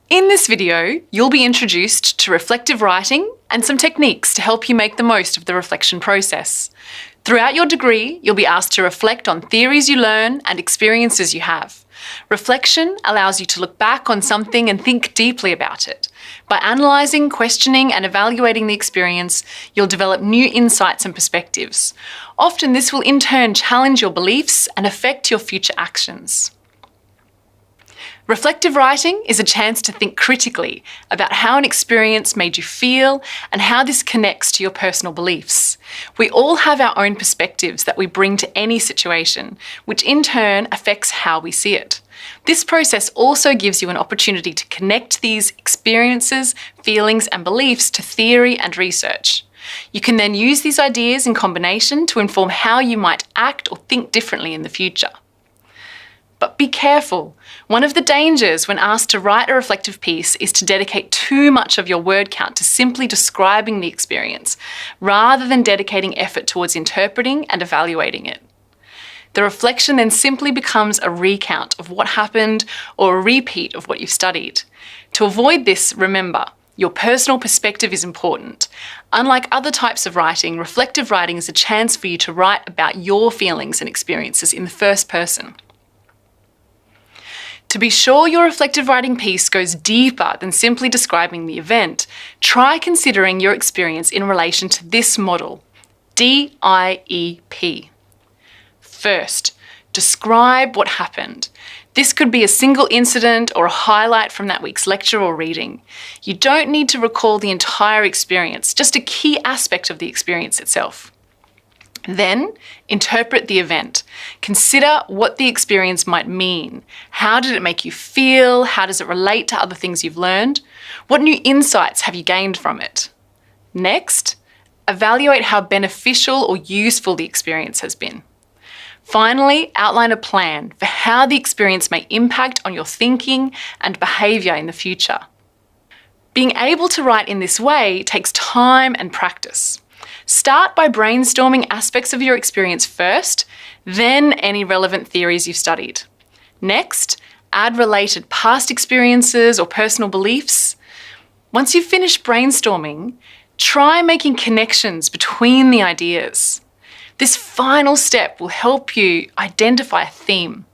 In this video, you'll be introduced to reflective writing and some techniques to help you make the most of the reflection process. Throughout your degree, you'll be asked to reflect on theories you learn and experiences you have. Reflection allows you to look back on something and think deeply about it. By analysing, questioning and evaluating the experience, you'll develop new insights and perspectives. Often this will in turn challenge your beliefs and affect your future actions. Reflective writing is a chance to think critically about how an experience made you feel and how this connects to your personal beliefs. We all have our own perspectives that we bring to any situation, which in turn affects how we see it. This process also gives you an opportunity to connect these experiences, feelings and beliefs to theory and research. You can then use these ideas in combination to inform how you might act or think differently in the future. But be careful. One of the dangers when asked to write a reflective piece is to dedicate too much of your word count to simply describing the experience, rather than dedicating effort towards interpreting and evaluating it. The reflection then simply becomes a recount of what happened or a repeat of what you've studied. To avoid this, remember, your personal perspective is important. Unlike other types of writing, reflective writing is a chance for you to write about your feelings and experiences in the first person. To be sure your reflective writing piece goes deeper than simply describing the event, try considering your experience in relation to this model, DIEP. First, describe what happened. This could be a single incident or a highlight from that week's lecture or reading. You don't need to recall the entire experience, just a key aspect of the experience itself. Then, interpret the event. Consider what the experience might mean. How did it make you feel? How does it relate to other things you've learned? What new insights have you gained from it? Next, evaluate how beneficial or useful the experience has been. Finally, outline a plan for how the experience may impact on your thinking and behaviour in the future. Being able to write in this way takes time and practice. Start by brainstorming aspects of your experience first, then any relevant theories you've studied. Next, add related past experiences or personal beliefs. Once you've finished brainstorming, try making connections between the ideas. This final step will help you identify a theme.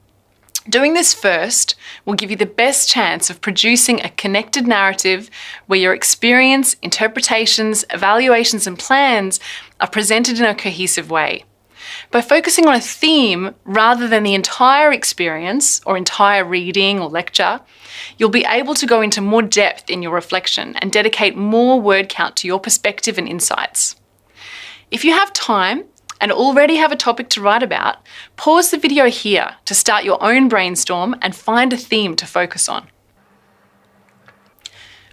Doing this first will give you the best chance of producing a connected narrative where your experience, interpretations, evaluations and plans are presented in a cohesive way. By focusing on a theme rather than the entire experience or entire reading or lecture, you'll be able to go into more depth in your reflection and dedicate more word count to your perspective and insights. If you have time, and already have a topic to write about, pause the video here to start your own brainstorm and find a theme to focus on.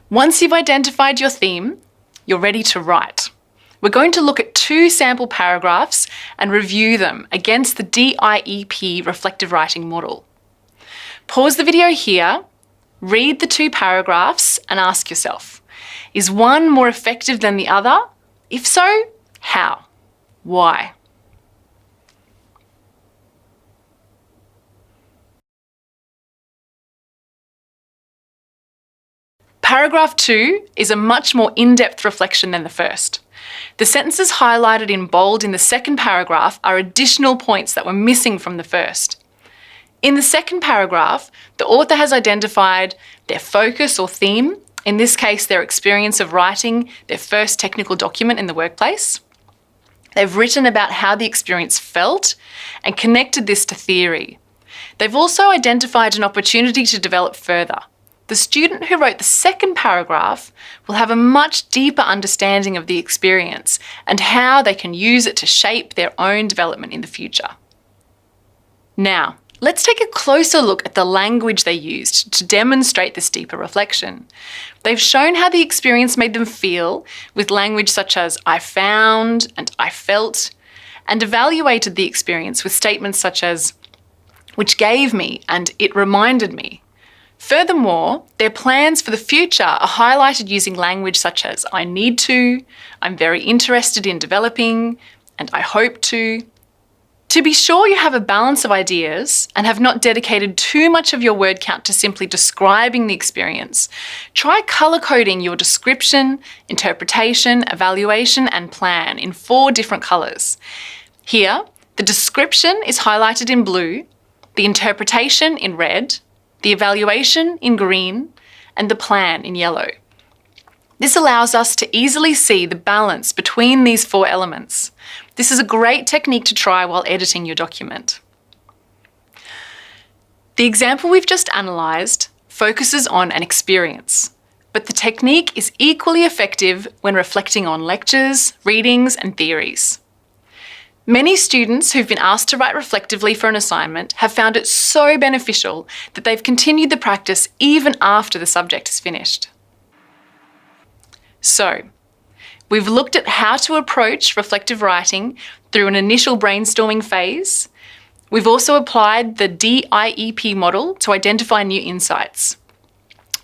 Once you've identified your theme, you're ready to write. We're going to look at 2 sample paragraphs and review them against the DIEP reflective writing model. Pause the video here, read the 2 paragraphs and ask yourself, is one more effective than the other? If so, how? Why? Paragraph 2 is a much more in-depth reflection than the first. The sentences highlighted in bold in the second paragraph are additional points that were missing from the first. In the second paragraph, the author has identified their focus or theme, in this case their experience of writing their first technical document in the workplace. They've written about how the experience felt and connected this to theory. They've also identified an opportunity to develop further. The student who wrote the second paragraph will have a much deeper understanding of the experience and how they can use it to shape their own development in the future. Now, let's take a closer look at the language they used to demonstrate this deeper reflection. They've shown how the experience made them feel with language such as I found and I felt, and evaluated the experience with statements such as which gave me and it reminded me. Furthermore, their plans for the future are highlighted using language such as I need to, I'm very interested in developing, and I hope to. To be sure you have a balance of ideas and have not dedicated too much of your word count to simply describing the experience, try colour coding your description, interpretation, evaluation and plan in 4 different colours. Here, the description is highlighted in blue, the interpretation in red, the evaluation in green, and the plan in yellow. This allows us to easily see the balance between these 4 elements. This is a great technique to try while editing your document. The example we've just analysed focuses on an experience, but the technique is equally effective when reflecting on lectures, readings, and theories. Many students who've been asked to write reflectively for an assignment have found it so beneficial that they've continued the practice even after the subject is finished. So, we've looked at how to approach reflective writing through an initial brainstorming phase. We've also applied the DIEP model to identify new insights.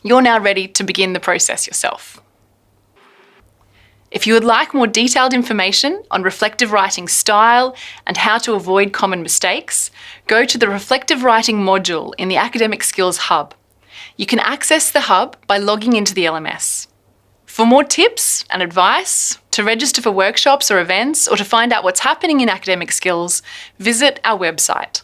You're now ready to begin the process yourself. If you would like more detailed information on reflective writing style and how to avoid common mistakes, go to the Reflective Writing module in the Academic Skills Hub. You can access the Hub by logging into the LMS. For more tips and advice, to register for workshops or events, or to find out what's happening in academic skills, visit our website.